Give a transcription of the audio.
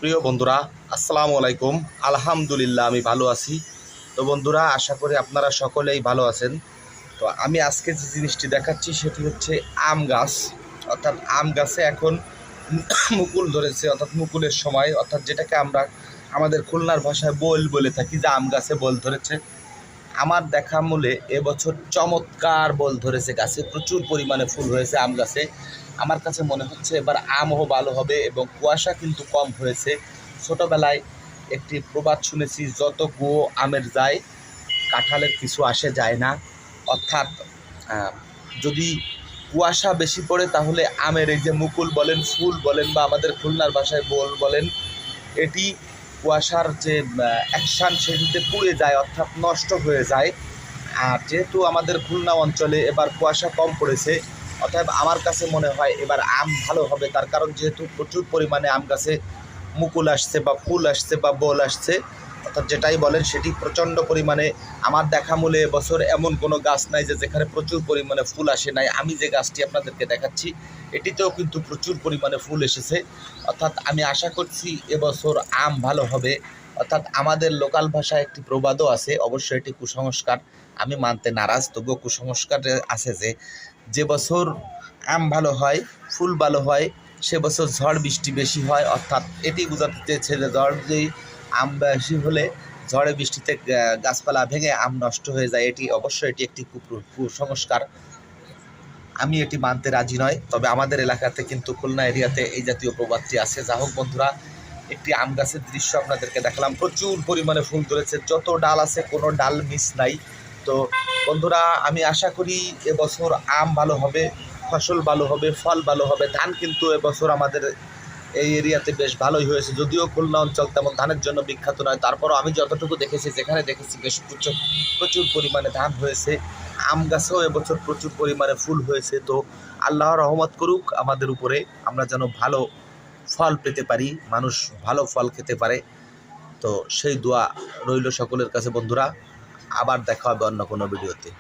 প্রিয় বন্ধুরা, আসসালামু আলাইকুম। আলহামদুলিল্লাহ আমি ভালো আছি। তো বন্ধুরা, আশা করি আপনারা সকলেই ভালো আছেন। তো আমি আজকে যে জিনিসটি দেখাচ্ছি সেটি হচ্ছে আম গাছ। অর্থাৎ আম গাছে এখন মুকুল ধরেছে, অর্থাৎ মুকুলের সময়, অর্থাৎ যেটাকে আমরা আমাদের খুলনার ভাষায় বোল বলে থাকি, যে আম গাছে বোল ধরেছে। আমার দেখা মূলে এবছর চমৎকার বোল ধরেছে, গাছে প্রচুর পরিমাণে ফুল হয়েছে আম গাছে। আমার কাছে মনে হচ্ছে এবার আমও ভালো হবে এবং কুয়াশা কিন্তু কম হয়েছে। ছোটোবেলায় একটি প্রবাদ শুনেছি, যত কুয়ো আমের যায় কাঁঠালের কিছু আসে যায় না। অর্থাৎ যদি কুয়াশা বেশি পড়ে তাহলে আমের এই যে মুকুল বলেন, ফুল বলেন, বা আমাদের খুলনার ভাষায় বোল বলেন, এটি কুয়াশার যে অ্যাকশান সেটিতে পুড়ে যায়, অর্থাৎ নষ্ট হয়ে যায়। আর যেহেতু আমাদের খুলনা অঞ্চলে এবার কুয়াশা কম পড়েছে, অতএব আমার কাছে মনে হয় এবার আম ভালো হবে। তার কারণ যেহেতু প্রচুর পরিমাণে আম গাছে মুকুল আসছে বা ফুল আসছে বা বোল আসছে, অর্থাৎ যেটাই বলেন সেটি প্রচণ্ড পরিমাণে। আমার দেখা মূলে এবছর এমন কোনো গাছ নাই যে যেখানে প্রচুর পরিমাণে ফুল আসে নাই। আমি যে গাছটি আপনাদেরকে দেখাচ্ছি এটিতেও কিন্তু প্রচুর পরিমাণে ফুল এসেছে। অর্থাৎ আমি আশা করছি এবছর আম ভালো হবে। অর্থাৎ আমাদের লোকাল ভাষায় একটি প্রবাদও আছে, অবশ্যই এটি কুসংস্কার, আমি মানতে নারাজ, তবুও কুসংস্কার আছে যে বছর আম ভালো হয়, ফুল ভালো হয়, সে বছর ঝড় বৃষ্টি বেশি হয়। অর্থাৎ এটি বোঝাতে চেয়েছে যে আম বেশি হলে ঝড়ে বৃষ্টিতে গাছপালা ভেঙে আম নষ্ট হয়ে যায়। এটি অবশ্যই এটি একটি কুসংস্কার, আমি এটি মানতে রাজি নয়। তবে আমাদের এলাকাতে কিন্তু খুলনা এরিয়াতে এই জাতীয় প্রবাদটি আছে। যা হোক বন্ধুরা, একটি আম গাছের দৃশ্য আপনাদেরকে দেখালাম। প্রচুর পরিমাণে ফুল ধরেছে, যত ডাল আছে কোনো ডাল মিস নাই। তো বন্ধুরা, আমি আশা করি এবছর আম ভালো হবে, ফসল ভালো হবে, ফল ভালো হবে। ধান কিন্তু এবছর আমাদের এই এরিয়াতে বেশ ভালোই হয়েছে, যদিও খুলনা অঞ্চল তেমন ধানের জন্য বিখ্যাত নয়, তারপরও আমি যতটুকু দেখেছি, যেখানে দেখেছি বেশ প্রচুর পরিমাণে ধান হয়েছে। আম গাছেও এবছর প্রচুর পরিমাণে ফুল হয়েছে। তো আল্লাহ রহমত করুক আমাদের উপরে, আমরা যেন ভালো ফল পেতে পারি, মানুষ ভালো ফল খেতে পারে। তো সেই দোয়া রইল সকলের কাছে বন্ধুরা। আবার দেখা হবে অন্য কোনো ভিডিওতে।